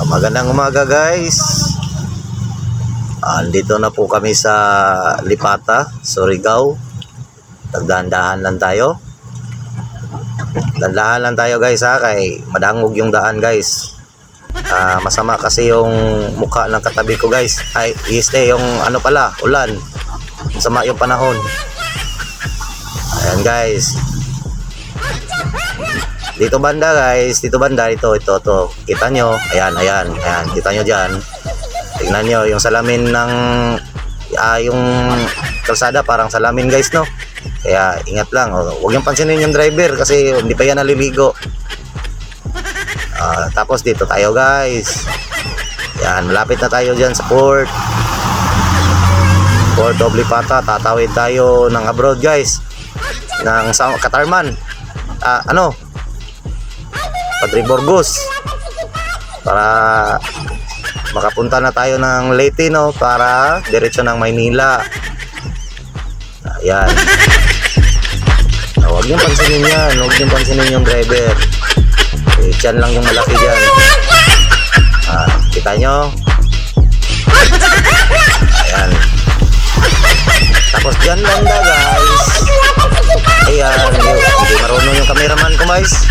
Magandang umaga guys. Andito na po kami sa Lipata, Surigao. Dahan-dahan lang tayo. Dahan-dahan lang tayo guys ha, kay madangog yung daan guys. Masama kasi yung mukha ng katabi ko guys. Ay, yung ano pala, ulan. Masama yung panahon. Ayan guys. Dito banda guys, dito banda, ito. Kita nyo, ayan, kita nyo dyan. Tingnan nyo, yung salamin ng, yung kalsada parang salamin guys, no? Kaya ingat lang, huwag yung pansinin yung driver kasi hindi pa yan naliligo. Tapos dito tayo guys. Yan, malapit na tayo dyan sa Port of Lipata. Tatawid tayo ng abroad guys, ng Katarman. Padre Burgos, para makapunta na tayo ng Leyte, no, para diretso ng Maynila. Ayan. Huwag niyong pansinin yan, huwag niyong pansinin yung driver. Diyan lang yung malaki dyan. Kita nyo? Ayan. Tapos dyan banda guys. Ayan, hindi marunong yung cameraman ko guys.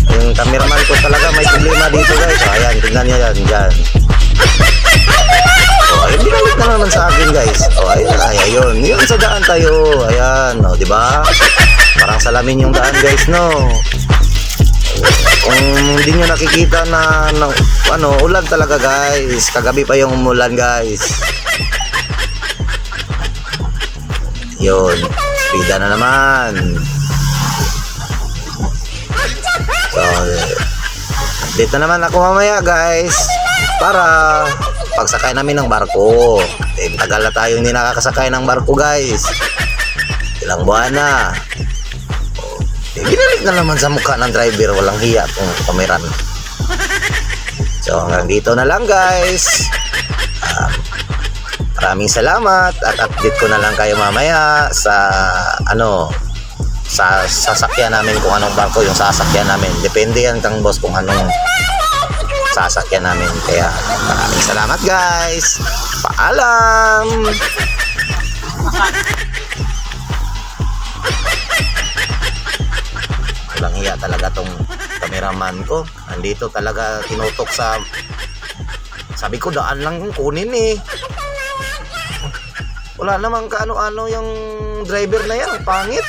Yung cameraman ko talaga may problema dito guys. Ayan, tingnan nyo yan dyan. Ayun, binalik na naman sa akin guys. Ayun, yun sa daan tayo. Ayan, diba? Parang salamin yung daan guys, no? Kung hindi nyo nakikita na ulan talaga guys. Kagabi pa yung umulan guys. Yun, speeda na naman. So, dito naman ako mamaya guys, para pagsakay namin ng barko. Tagal na tayo hindi nakakasakay ng barko guys. Ilang buwan na. Ginalik na naman sa mukha ng driver. Walang hiya itong kameran. So hanggang dito na lang guys. Maraming salamat. At update ko na lang kayo mamaya sa sa sasakyan namin, kung anong barko yung sasakyan namin. Depende yan kang boss kung anong sasakyan namin. Kaya maraming salamat guys. Paalam. Walang hiya talaga tong cameraman ko. Andito talaga tinutok sa, sabi ko daan lang yung kunin eh. Wala namang kaano-ano yung driver na yan. Pangit.